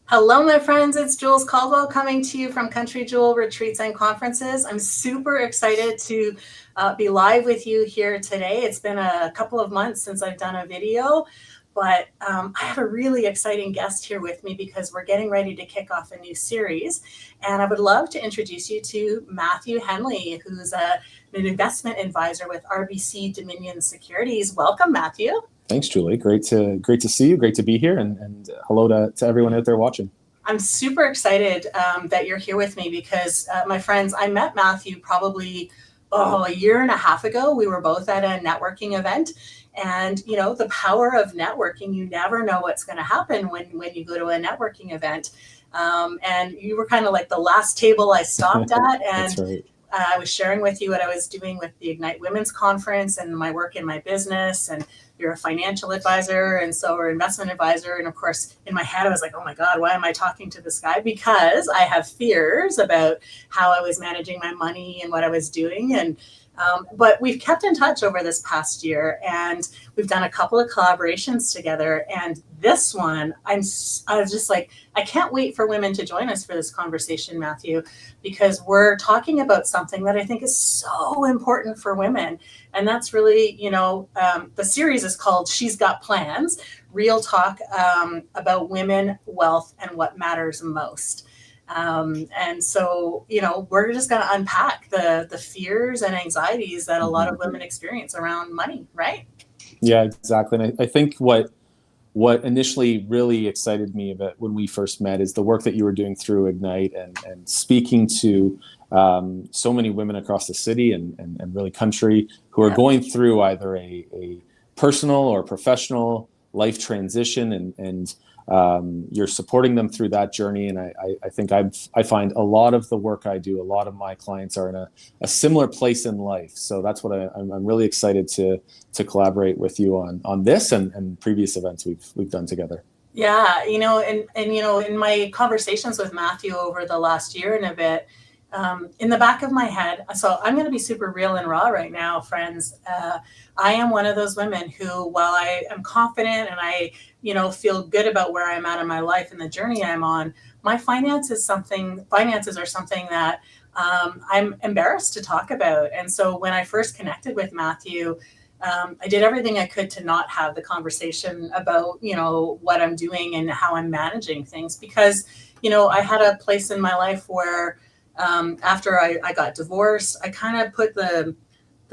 Hello, my friends. It's Jules Caldwell coming to you from Country Jewel Retreats and Conferences. I'm super excited to be live with you here today. It's been a couple of months since I've done a video, but I have a really exciting guest here with me because we're getting ready to kick off a new series. And I would love to introduce you to Matthew Henley, who's an investment advisor with RBC Dominion Securities. Welcome, Matthew. Thanks, Julie. Great to see you. Great to be here, and hello to everyone out there watching. I'm super excited that you're here with me because, my friends, I met Matthew probably a year and a half ago. We were both at a networking event, and the power of networking. You never know what's going to happen when you go to a networking event. And you were kind of like the last table I stopped at, and That's right. I was sharing with you what I was doing with the Ignite Women's Conference and my work in my business. And you're a financial advisor, and so we're investment advisor. And of course, in my head, I was like, oh my God, why am I talking to this guy? Because I have fears about how I was managing my money and what I was doing. And but we've kept in touch over this past year, and we've done a couple of collaborations together. And this one, I was just like, I can't wait for women to join us for this conversation, Matthew, because we're talking about something that I think is so important for women. And that's really, the series is called She's Got Plans, Real Talk about women, wealth, and what matters most. And so, we're just going to unpack the fears and anxieties that a lot of women experience around money, right? Yeah, exactly. And I think what initially really excited me about when we first met is the work that you were doing through Ignite and speaking to so many women across the city and really country who are going through either a personal or professional life transition, and you're supporting them through that journey. And I think I find a lot of the work I do, a lot of my clients are in a similar place in life. So that's what I'm really excited to collaborate with you on this and previous events we've done together. Yeah, and in my conversations with Matthew over the last year and a bit, in the back of my head, so I'm going to be super real and raw right now, friends. I am one of those women who, while I am confident and I, feel good about where I'm at in my life and the journey I'm on, my finances are something that I'm embarrassed to talk about. And so when I first connected with Matthew, I did everything I could to not have the conversation about, what I'm doing and how I'm managing things, because, I had a place in my life where after I got divorced, I kind of put the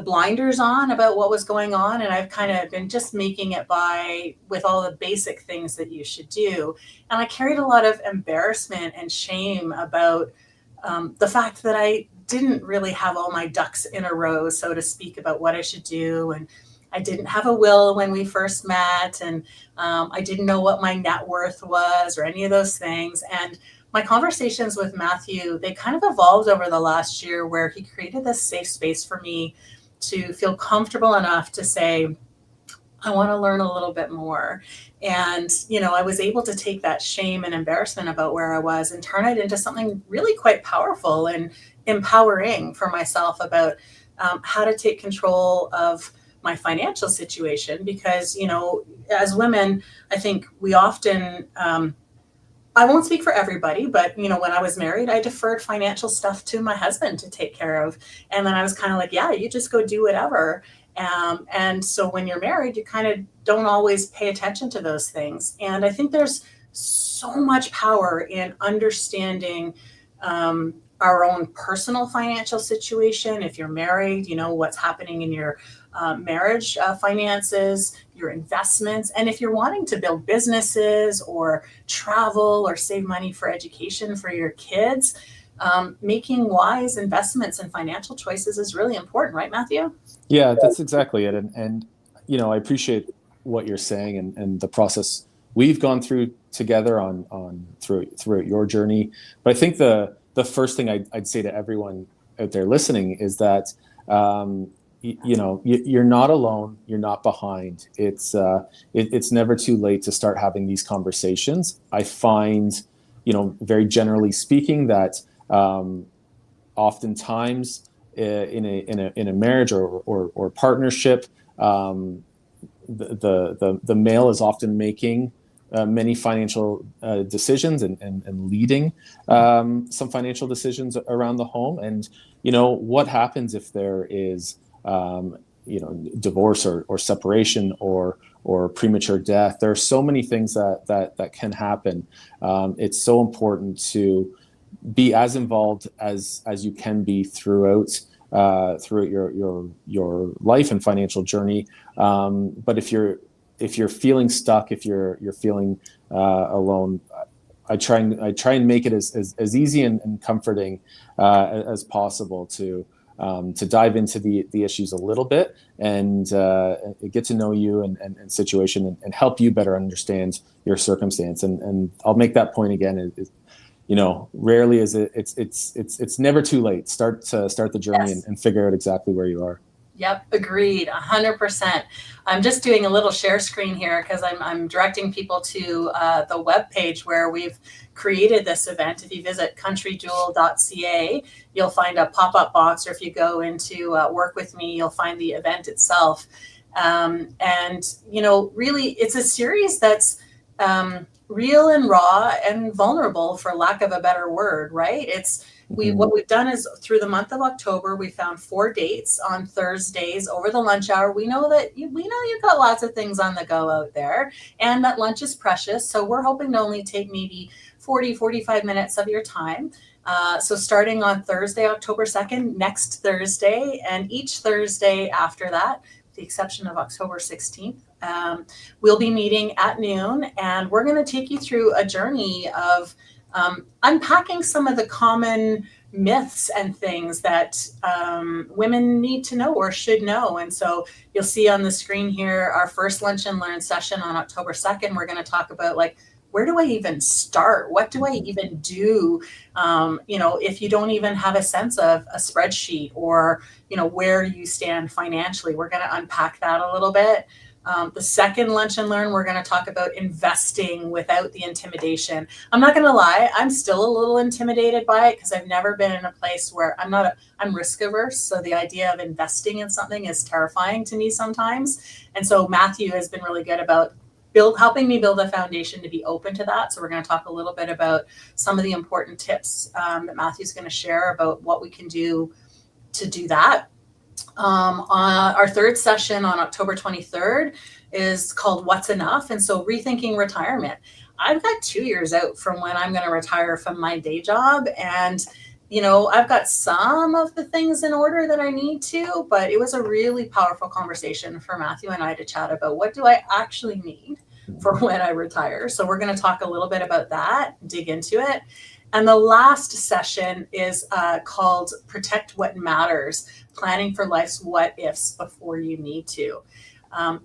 blinders on about what was going on. And I've kind of been just making it by with all the basic things that you should do. And I carried a lot of embarrassment and shame about the fact that I didn't really have all my ducks in a row, so to speak, about what I should do. And I didn't have a will when we first met. And I didn't know what my net worth was or any of those things. And my conversations with Matthew, they kind of evolved over the last year, where he created this safe space for me to feel comfortable enough to say, I want to learn a little bit more. And, I was able to take that shame and embarrassment about where I was and turn it into something really quite powerful and empowering for myself about how to take control of my financial situation. Because, as women, I think we often, I won't speak for everybody, but when I was married, I deferred financial stuff to my husband to take care of. And then I was kind of like, yeah, you just go do whatever. And so when you're married, you kind of don't always pay attention to those things. And I think there's so much power in understanding our own personal financial situation. If you're married, what's happening in your marriage finances, your investments. And if you're wanting to build businesses or travel or save money for education for your kids, making wise investments and financial choices is really important, right, Matthew? Yeah, that's exactly it. And I appreciate what you're saying and the process we've gone through together throughout your journey. But I think the first thing I'd say to everyone out there listening is that you're not alone, you're not behind. It's never too late to start having these conversations. I find, very generally speaking, that oftentimes in a marriage or partnership, the male is often making many financial decisions and leading some financial decisions around the home. And, what happens if there is, divorce or separation or premature death. There are so many things that can happen. It's so important to be as involved as you can be throughout your life and financial journey. But if you're feeling stuck, if you're feeling alone, I try and make it as easy and comforting as possible to dive into the issues a little bit and get to know you and situation and help you better understand your circumstance. And I'll make that point again. Rarely is it's never too late. Start the journey. Yes. and figure out exactly where you are. Yep, agreed, 100%. I'm just doing a little share screen here because I'm directing people to the webpage where we've created this event. If you visit countrydewel.ca, you'll find a pop-up box, or if you go into Work With Me, you'll find the event itself. Really, it's a series that's real and raw and vulnerable, for lack of a better word, right? What we've done is, through the month of October, we found 4 dates on Thursdays over the lunch hour. We know you've got lots of things on the go out there, and that lunch is precious. So we're hoping to only take maybe 45 minutes of your time. So starting on Thursday, October 2nd, next Thursday, and each Thursday after that, with the exception of October 16th, we'll be meeting at noon, and we're going to take you through a journey of unpacking some of the common myths and things that women need to know or should know. And so you'll see on the screen here, our first Lunch and Learn session on October 2nd, we're going to talk about, like, where do I even start? What do I even do? If you don't even have a sense of a spreadsheet or, where you stand financially, we're going to unpack that a little bit. The second Lunch and Learn, we're going to talk about investing without the intimidation. I'm not going to lie, I'm still a little intimidated by it because I've never been in a place where I'm risk averse. So the idea of investing in something is terrifying to me sometimes. And so Matthew has been really good about helping me build a foundation to be open to that. So we're going to talk a little bit about some of the important tips that Matthew's going to share about what we can do to do that. On our third session on October 23rd is called What's Enough? And so rethinking retirement. I've got 2 years out from when I'm going to retire from my day job. And, I've got some of the things in order that I need to, but it was a really powerful conversation for Matthew and I to chat about what do I actually need for when I retire. So we're going to talk a little bit about that, dig into it. And the last session is called Protect What Matters, planning for life's what ifs before you need to.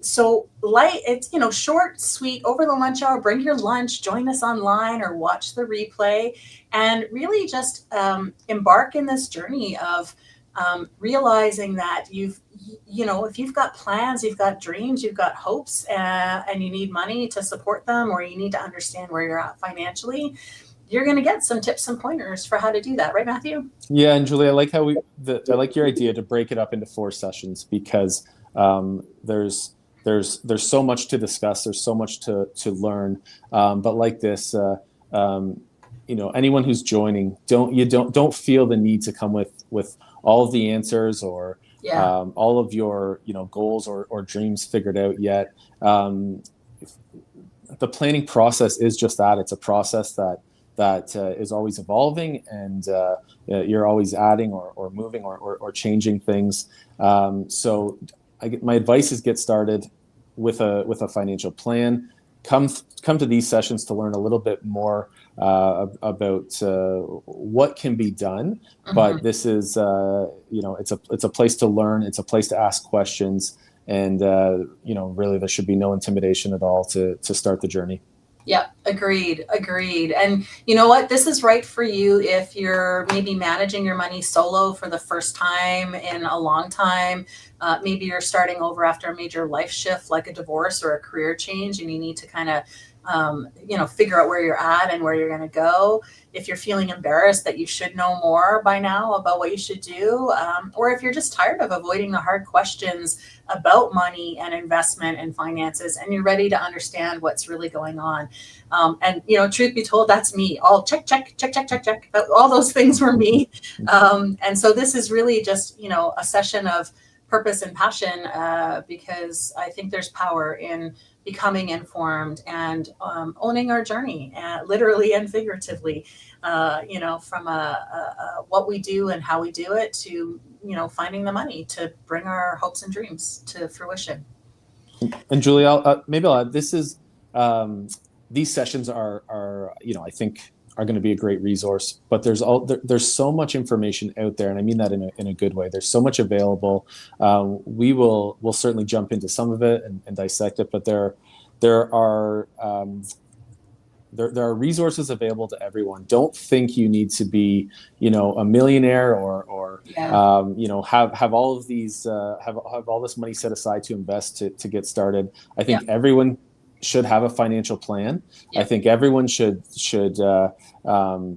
It's, short, sweet, over the lunch hour, bring your lunch, join us online or watch the replay, and really just embark in this journey of realizing that if you've got plans, you've got dreams, you've got hopes, and you need money to support them, or you need to understand where you're at financially, you're going to get some tips and pointers for how to do that. Right, Matthew? Yeah. And Julie, I like I like your idea to break it up into 4 sessions because there's so much to discuss. There's so much to learn. But like this, anyone who's joining, don't feel the need to come with all of the answers or all of your goals or dreams figured out yet. The planning process is just that. It's a process that is always evolving, and you're always adding or moving or changing things. So my advice is get started with a financial plan. Come to these sessions to learn a little bit more about what can be done. Mm-hmm. But this is it's a place to learn. It's a place to ask questions, and really there should be no intimidation at all to start the journey. Yep. Agreed. And you know what? This is right for you if you're maybe managing your money solo for the first time in a long time. Maybe you're starting over after a major life shift like a divorce or a career change, and you need to kind of figure out where you're at and where you're going to go. If you're feeling embarrassed that you should know more by now about what you should do, or if you're just tired of avoiding the hard questions about money and investment and finances, and you're ready to understand what's really going on. And truth be told, that's me. All check. All those things were me. And so this is really just, a session of purpose and passion, because I think there's power in becoming informed and owning our journey, literally and figuratively, from what we do and how we do it to, finding the money to bring our hopes and dreams to fruition. And Julie, maybe I'll add, this is, these sessions are I think are going to be a great resource, but there's so much information out there, and I mean that in a good way. There's so much available. We'll certainly jump into some of it and dissect it, but there are resources available to everyone. Don't think you need to be, a millionaire or have all of these have all this money set aside to invest to get started. I think everyone should have a financial plan. I think everyone should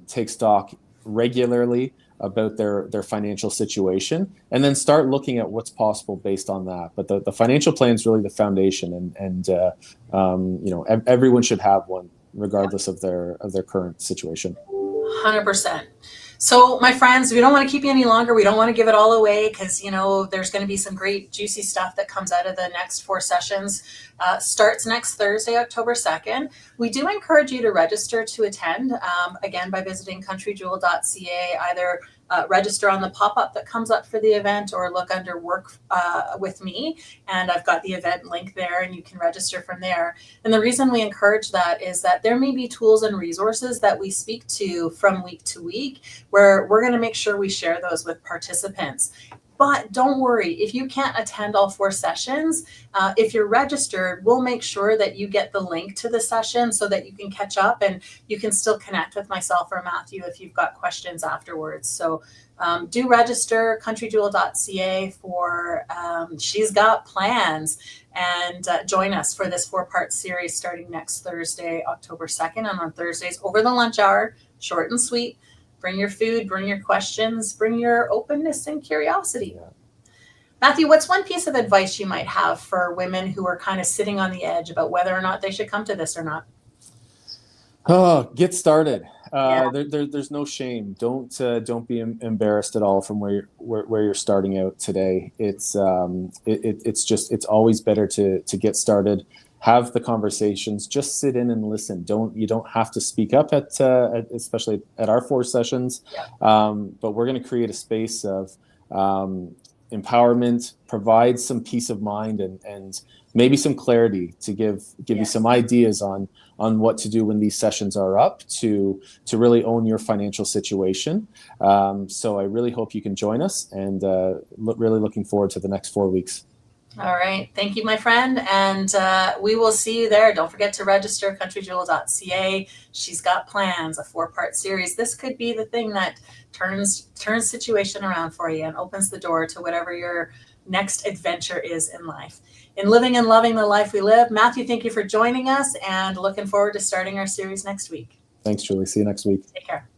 take stock regularly about their financial situation, and then start looking at what's possible based on that. But the financial plan is really the foundation, and everyone should have one, regardless of their current situation. 100%. So my friends, we don't want to keep you any longer. We don't want to give it all away, because, there's going to be some great juicy stuff that comes out of the next 4 sessions. Starts next Thursday, October 2nd. We do encourage you to register to attend, again, by visiting countrydewel.ca, either register on the pop-up that comes up for the event, or look under work with me, and I've got the event link there, and you can register from there. And the reason we encourage that is that there may be tools and resources that we speak to from week to week, where we're going to make sure we share those with participants. But don't worry, if you can't attend all 4 sessions, if you're registered, we'll make sure that you get the link to the session so that you can catch up, and you can still connect with myself or Matthew if you've got questions afterwards. So do register, countrydewel.ca for She's Got Plans, and join us for this 4-part series starting next Thursday, October 2nd, and on Thursdays over the lunch hour, short and sweet. Bring your food, bring your questions, bring your openness and curiosity. Matthew, what's one piece of advice you might have for women who are kind of sitting on the edge about whether or not they should come to this or not? Oh, get started. There's no shame. Don't be embarrassed at all from where you're starting out today. It's always better to get started. Have the conversations. Just sit in and listen. You don't have to speak up especially at our 4 sessions. But we're going to create a space of empowerment, provide some peace of mind, and maybe some clarity to give you some ideas on what to do when these sessions are up to really own your financial situation. So I really hope you can join us, and really looking forward to the next 4 weeks. All right. Thank you, my friend. And we will see you there. Don't forget to register, countrydewel.ca. She's Got Plans, a 4-part series. This could be the thing that turns situation around for you and opens the door to whatever your next adventure is in life. In living and loving the life we live. Matthew, thank you for joining us, and looking forward to starting our series next week. Thanks, Julie. See you next week. Take care.